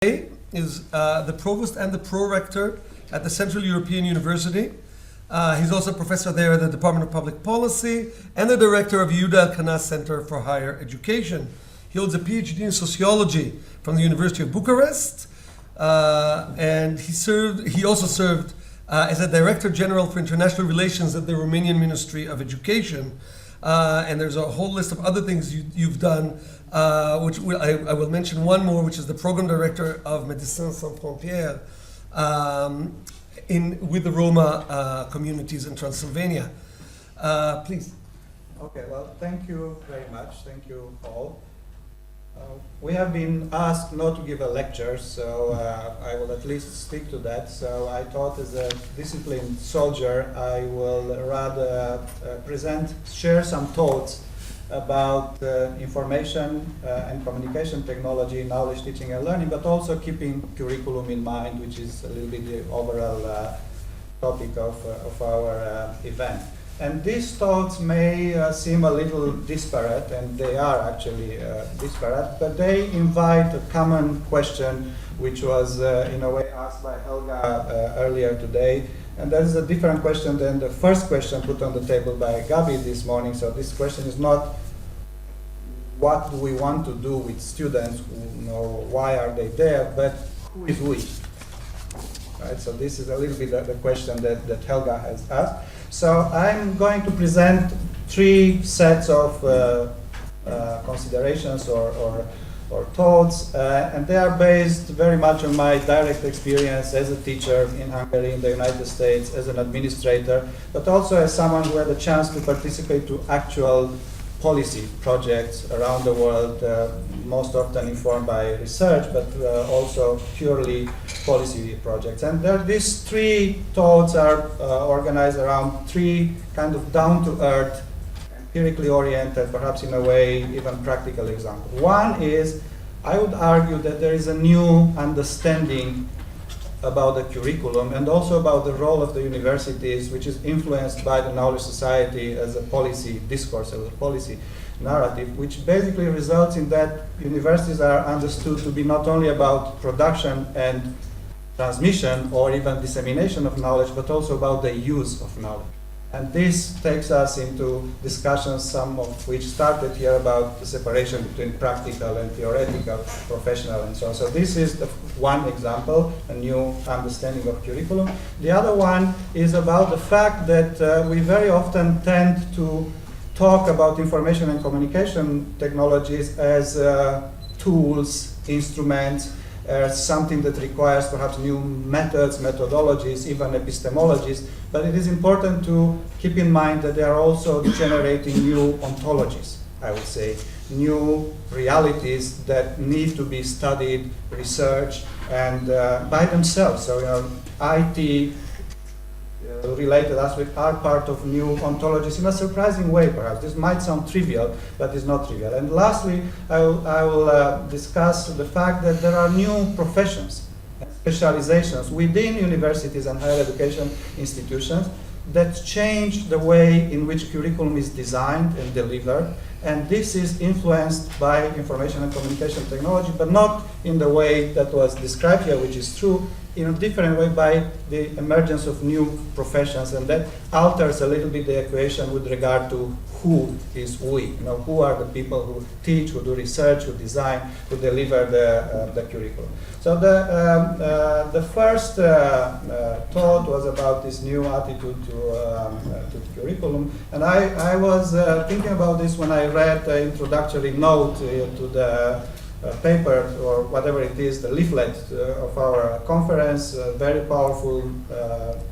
Is the provost and the pro-rector at the Central European University. He's also a professor there at the Department of Public Policy and the director of Yehuda Elkanah Center for Higher Education. He holds a PhD in sociology from the University of Bucharest, and he also served as a director general for international relations at the Romanian Ministry of Education. And there's a whole list of other things you've done, which I will mention one more, which is the program director of Médecins Sans Frontières with the Roma communities in Transylvania. Please. Okay, well, thank you very much. Thank you, Paul. We have been asked not to give a lecture, so I will at least stick to that. So I thought, as a disciplined soldier, I will rather share some thoughts about information and communication technology, knowledge, teaching and learning, but also keeping curriculum in mind, which is a little bit the overall topic of our event. And these thoughts may seem a little disparate, and they are actually disparate, but they invite a common question, which was in a way asked by Helga earlier today. And that is a different question than the first question put on the table by Gabi this morning. So this question is not what do we want to do with students, why are they there, but who is we? Right? So this is a little bit the question that Helga has asked. So I'm going to present three sets of considerations or thoughts, and they are based very much on my direct experience as a teacher in Hungary, in the United States, as an administrator, but also as someone who had a chance to participate to actual policy projects around the world, most often informed by research, but also purely policy projects. And these three thoughts are organized around three kind of down-to-earth, empirically oriented, perhaps in a way even practical examples. One is, I would argue that there is a new understanding about the curriculum and also about the role of the universities, which is influenced by the knowledge society as a policy discourse, as a policy narrative, which basically results in that universities are understood to be not only about production and transmission or even dissemination of knowledge, but also about the use of knowledge. And this takes us into discussions, some of which started here, about the separation between practical and theoretical, professional, and so on. So this is the one example, a new understanding of curriculum. The other one is about the fact that we very often tend to talk about information and communication technologies as tools, instruments, something that requires perhaps new methods, methodologies, even epistemologies, but it is important to keep in mind that they are also generating new ontologies, I would say, new realities that need to be studied, researched, and by themselves. So, IT related aspects are part of new ontologies in a surprising way, perhaps. This might sound trivial, but it's not trivial. And lastly, I will discuss the fact that there are new professions, specializations within universities and higher education institutions that change the way in which curriculum is designed and delivered. And this is influenced by information and communication technology, but not in the way that was described here, which is true, in a different way by the emergence of new professions, and that alters a little bit the equation with regard to who is we. Who are the people who teach, who do research, who design, who deliver the curriculum. So the first thought was about this new attitude to curriculum, and I was thinking about this when I read the introductory note to the paper, or whatever it is, the leaflet of our conference, a very powerful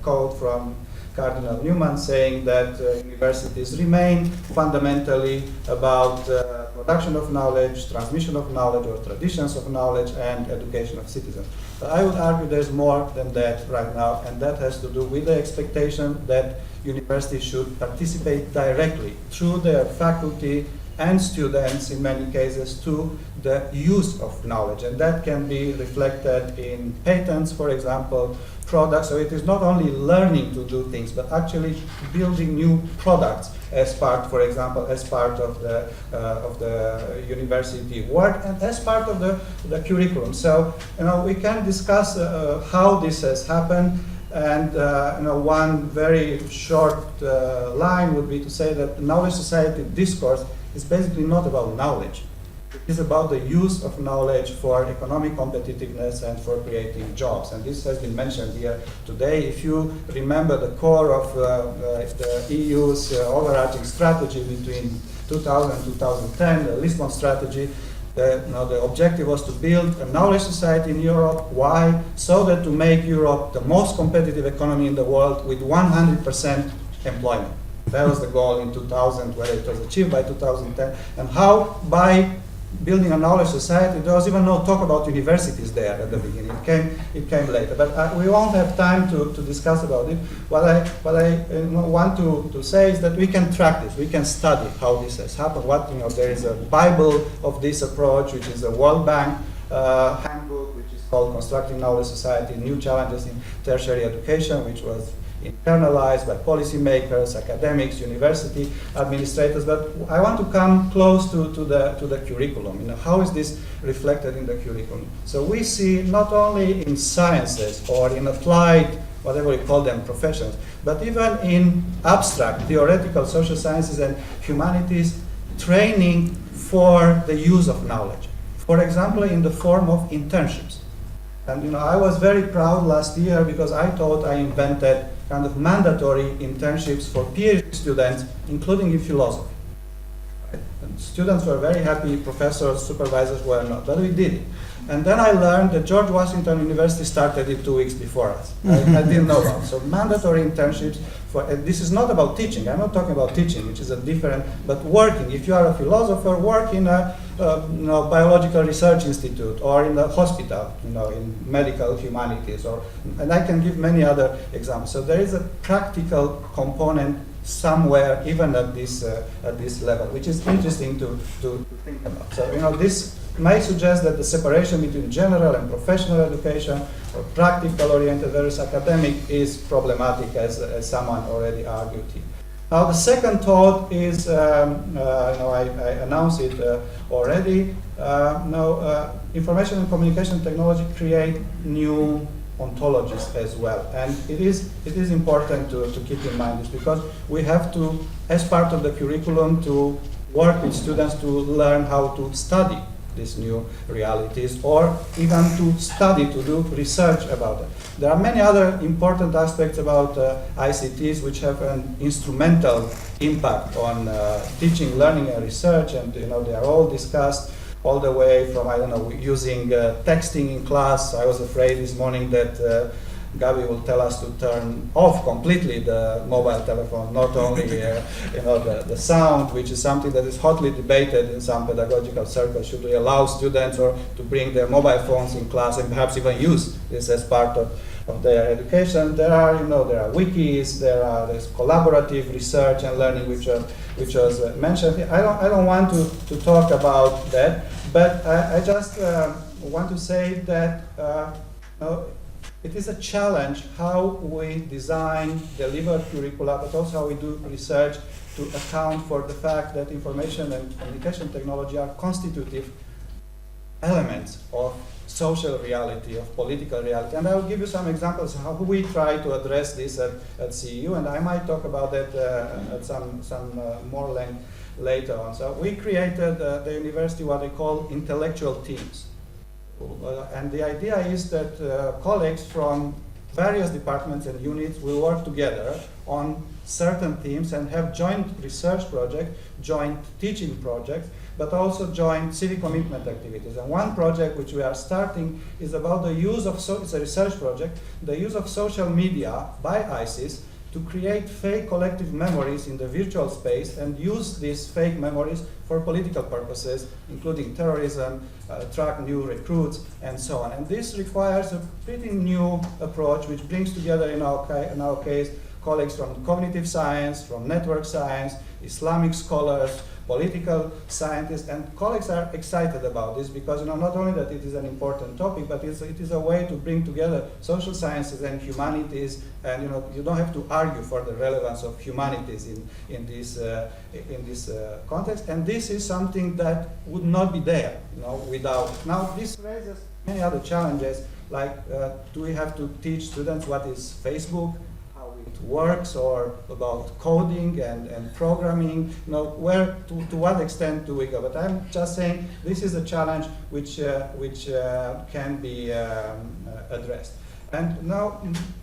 quote from Cardinal Newman saying that universities remain fundamentally about production of knowledge, transmission of knowledge, or traditions of knowledge, and education of citizens. But I would argue there's more than that right now, and that has to do with the expectation that universities should participate directly through their faculty and students in many cases to the use of knowledge. And that can be reflected in patents, for example, products. So it is not only learning to do things, but actually building new products as part, for example, as part of the university work and as part of the curriculum. So, we can discuss how this has happened. And one very short line would be to say that the knowledge society discourse is basically not about knowledge. It is about the use of knowledge for economic competitiveness and for creating jobs. And this has been mentioned here today. If you remember the core of the EU's overarching strategy between 2000 and 2010, the Lisbon strategy, the objective was to build a knowledge society in Europe. Why? So that to make Europe the most competitive economy in the world with 100% employment. That was the goal in 2000, whether it was achieved by 2010. And how? By building a knowledge society. There was even no talk about universities there at the beginning. It came later. But we won't have time to discuss about it. What I want to say is that we can track this. We can study how this has happened. There is a Bible of this approach, which is a World Bank handbook, which is called Constructing Knowledge Society, New Challenges in Tertiary Education, which was internalized by policymakers, academics, university administrators. But I want to come close to the curriculum. How is this reflected in the curriculum? So we see not only in sciences or in applied, whatever we call them, professions, but even in abstract, theoretical social sciences and humanities, training for the use of knowledge. For example, in the form of internships. And I was very proud last year because I thought I invented kind of mandatory internships for PhD students, including in philosophy. And students were very happy, professors, supervisors were not, but we did it. And then I learned that George Washington University started it 2 weeks before us. I didn't know about it. So mandatory internships and this is not about teaching. I'm not talking about teaching, which is a different, but working. If you are a philosopher, work in a biological research institute or in a hospital, in medical humanities, and I can give many other examples. So there is a practical component somewhere, even at this level, which is interesting to think about. So this may suggest that the separation between general and professional education, or practical oriented versus academic, is problematic, as someone already argued here. Now the second thought is, I announced it already. Information and communication technology create new ontologies as well, and it is important to keep in mind this, because we have to, as part of the curriculum, to work with students to learn how to study these new realities, or even to study, to do research about it. There are many other important aspects about ICTs which have an instrumental impact on teaching, learning, and research, and they are all discussed all the way from, using texting in class. I was afraid this morning that Gabi will tell us to turn off completely the mobile telephone, not only the sound, which is something that is hotly debated in some pedagogical circles. Should we allow students or to bring their mobile phones in class and perhaps even use this as part of their education? There are wikis, there's collaborative research and learning, which was mentioned. I don't want to talk about that, but I just want to say that it is a challenge how we design, deliver curricula, but also how we do research to account for the fact that information and communication technology are constitutive elements of social reality, of political reality. And I will give you some examples of how we try to address this at CEU, and I might talk about that at some more length later on. So we created the university what they call intellectual teams. And the idea is that colleagues from various departments and units will work together on certain themes and have joint research projects, joint teaching projects, but also joint civic commitment activities. And one project which we are starting is about the use of, it's a research project, the use of social media by ISIS to create fake collective memories in the virtual space and use these fake memories for political purposes, including terrorism, attract new recruits, and so on. And this requires a pretty new approach, which brings together, in our case, colleagues from cognitive science, from network science, Islamic scholars, political scientists, and colleagues are excited about this because not only that it is an important topic, but it is a way to bring together social sciences and humanities, and you don't have to argue for the relevance of humanities in this context, and this is something that would not be there without. Now this raises many other challenges, like do we have to teach students what is Facebook, how it works, or about coding and programming, where to what extent do we go? But I'm just saying this is a challenge which can be addressed. And now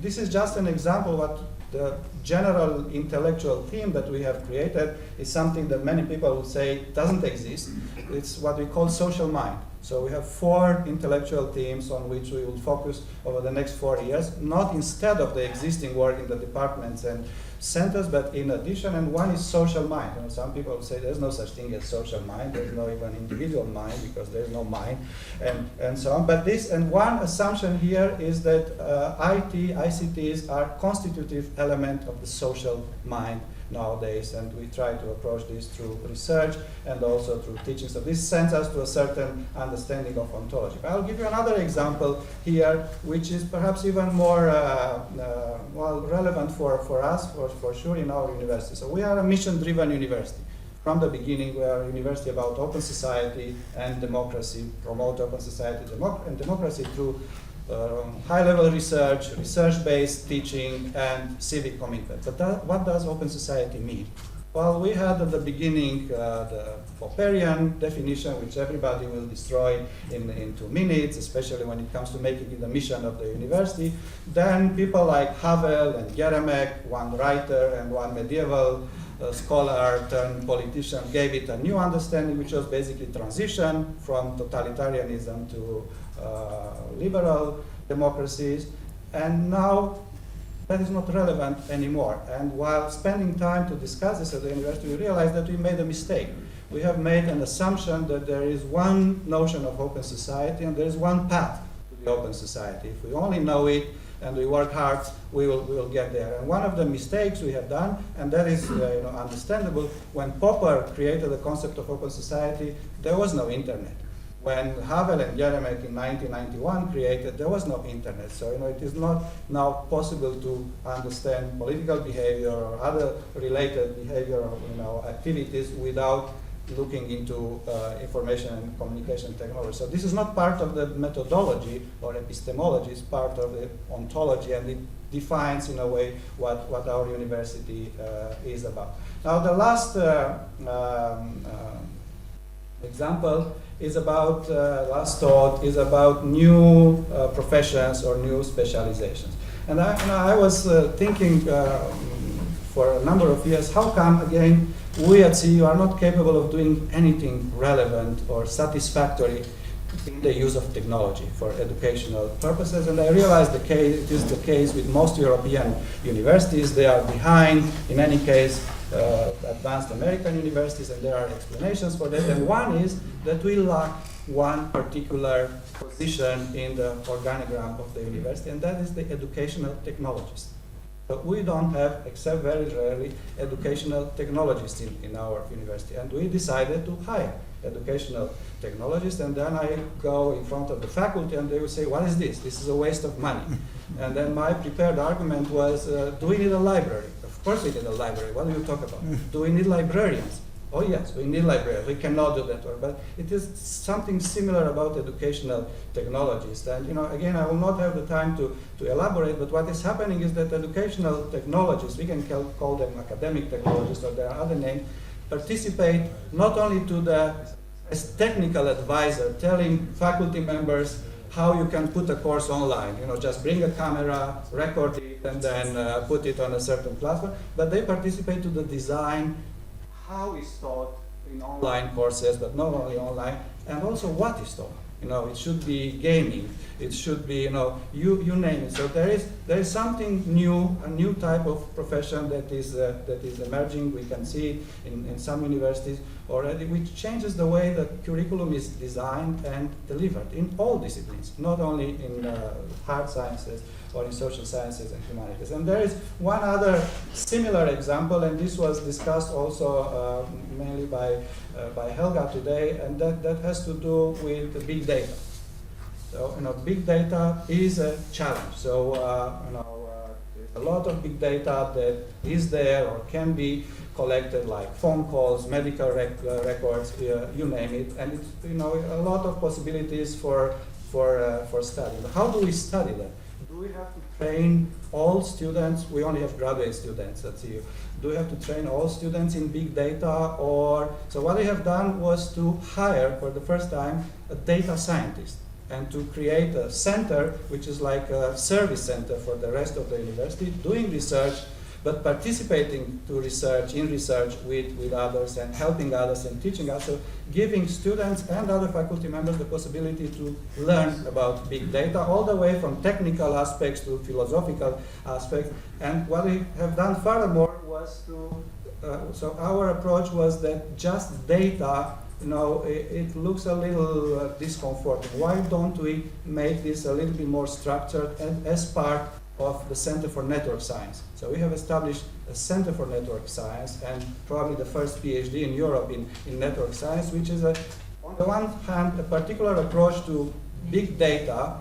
this is just an example what the general intellectual theme that we have created is something that many people would say doesn't exist. It's what we call social mind. So we have 4 intellectual themes on which we will focus over the next 4 years, not instead of the existing work in the departments and centers, but in addition, and one is social mind. Some people say there's no such thing as social mind, there's no even individual mind because there's no mind, and so on. But this, and one assumption here is that ICTs are constitutive element of the social mind nowadays, and we try to approach this through research and also through teaching. So this sends us to a certain understanding of ontology. But I'll give you another example here, which is perhaps even more relevant for us, for sure, in our university. So we are a mission-driven university. From the beginning, we are a university about open society and democracy, promote open society and democracy through high-level research, research-based teaching, and civic commitment. But what does open society mean? Well, we had at the beginning the Popperian definition, which everybody will destroy in 2 minutes, especially when it comes to making it the mission of the university. Then people like Havel and Geremek, one writer and one medieval scholar turned politician, gave it a new understanding, which was basically transition from totalitarianism to liberal democracies, and now that is not relevant anymore. And while spending time to discuss this at the university, we realized that we made a mistake. We have made an assumption that there is one notion of open society and there is one path to the open society. If we only know it and we work hard, we will get there. And one of the mistakes we have done, and that is understandable, when Popper created the concept of open society, there was no internet. When Havel and Geremek in 1991 created, there was no internet. So it is not now possible to understand political behavior or other related behavioral activities without looking into information and communication technology. So this is not part of the methodology or epistemology, it's part of the ontology, and it defines in a way what our university is about. Now the last example is about, last thought, is about new professions or new specializations. And I was thinking for a number of years, how come, again, we at CEU are not capable of doing anything relevant or satisfactory in the use of technology for educational purposes? And I realized it is the case with most European universities. They are behind, in any case, advanced American universities, and there are explanations for that. And one is that we lack one particular position in the organigram of the university, and that is the educational technologist. So we don't have, except very rarely, educational technologists in our university. And we decided to hire educational technologists, and then I go in front of the faculty and they will say, what is this? This is a waste of money. And then my prepared argument was, do we need a library? Of course we need a library. What do you talk about? Do we need librarians? Oh yes, we need librarians. We cannot do that work. But it is something similar about educational technologies. And again, I will not have the time to elaborate, but what is happening is that educational technologists, we can call them academic technologists, or there are other names, participate not only as technical advisor, telling faculty members how you can put a course online, just bring a camera, record it, and then put it on a certain platform, but they participate to the design, how is taught in online courses, but not only online, and also what is taught. it should be gaming, it should be, you name it. So there is something new, a new type of profession that is emerging. We can see it in some universities already, which changes the way the curriculum is designed and delivered in all disciplines, not only in hard sciences or in social sciences and humanities. And there is one other similar example, and this was discussed also mainly by Helga today, and that has to do with the big data. So, big data is a challenge. So, a lot of big data that is there or can be collected, like phone calls, medical records, you name it, and it's, a lot of possibilities for study. But how do we study that? Do we have to train all students? We only have graduate students at CU. Do we have to train all students in big data? So what we have done was to hire, for the first time, a data scientist, and to create a center, which is like a service center for the rest of the university, doing research, but participating in research with others and helping others and teaching us, so giving students and other faculty members the possibility to learn about big data, all the way from technical aspects to philosophical aspects. And what we have done furthermore was so our approach was that just data, it looks a little discomforting. Why don't we make this a little bit more structured and as part of the Center for Network Science? So we have established a Center for Network Science, and probably the first PhD in Europe in network science, which is, on the one hand, a particular approach to big data,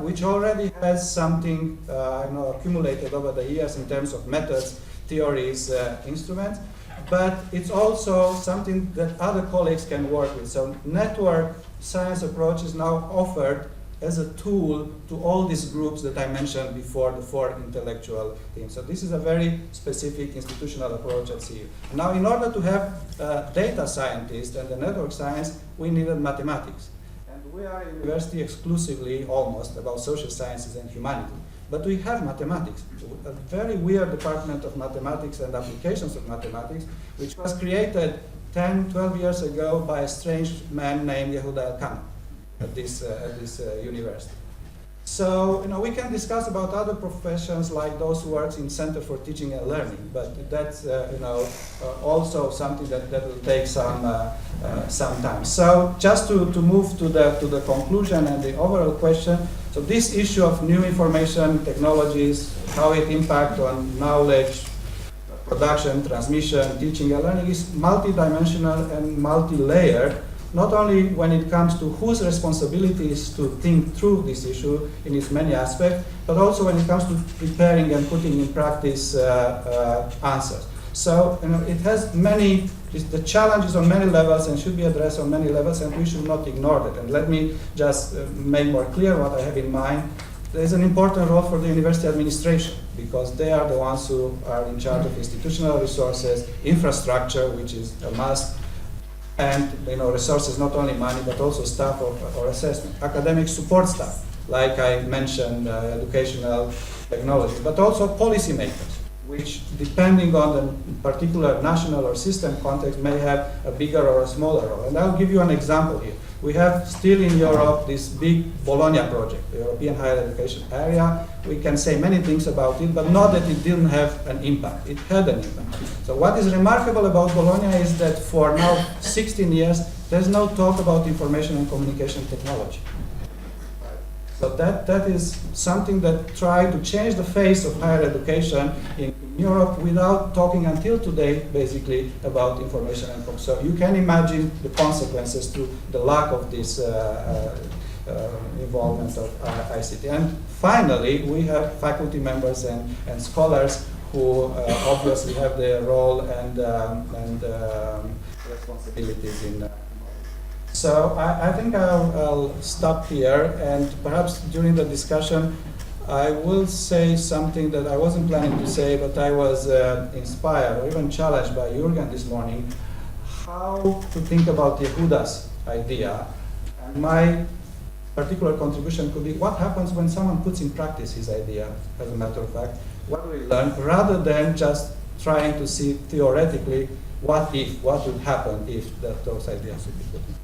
which already has something accumulated over the years in terms of methods, theories, instruments, but it's also something that other colleagues can work with. So network science approach is now offered as a tool to all these groups that I mentioned before, the four intellectual teams. So this is a very specific institutional approach at CU. Now, in order to have data scientists and the network science, we needed mathematics. And we are a university exclusively, almost, about social sciences and humanity. But we have mathematics, a very weird department of mathematics and applications of mathematics, which was created 10, 12 years ago by a strange man named Yehuda Elkanah at this university. So, we can discuss about other professions like those who work in Center for Teaching and Learning, but that's, also something that will take some time. So, just to move to the conclusion and the overall question, so this issue of new information technologies, how it impact on knowledge, production, transmission, teaching and learning is multidimensional and multi-layered, not only when it comes to whose responsibility is to think through this issue in its many aspects, but also when it comes to preparing and putting in practice answers. So, it has the challenges on many levels and should be addressed on many levels, and we should not ignore that. And let me just make more clear what I have in mind. There is an important role for the university administration, because they are the ones who are in charge of institutional resources, infrastructure, which is a must, and resources, not only money, but also staff or assessment, academic support staff, like I mentioned, educational technology, but also policymakers, which, depending on the particular national or system context, may have a bigger or a smaller role. And I'll give you an example here. We have still in Europe this big Bologna project, the European higher education area. We can say many things about it, but not that it didn't have an impact. It had an impact. So what is remarkable about Bologna is that for now 16 years, there's no talk about information and communication technology. So that is something that tried to change the face of higher education in Europe without talking until today, basically, about information and communication. So you can imagine the consequences to the lack of this involvement of ICT. And finally, we have faculty members and scholars who obviously have their role and responsibilities in. So I think I'll stop here, and perhaps during the discussion I will say something that I wasn't planning to say, but I was inspired or even challenged by Jürgen this morning, how to think about Yehuda's idea. And my particular contribution could be what happens when someone puts in practice his idea, as a matter of fact. What do we learn, rather than just trying to see theoretically what would happen if those ideas would be put in.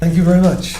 Thank you very much.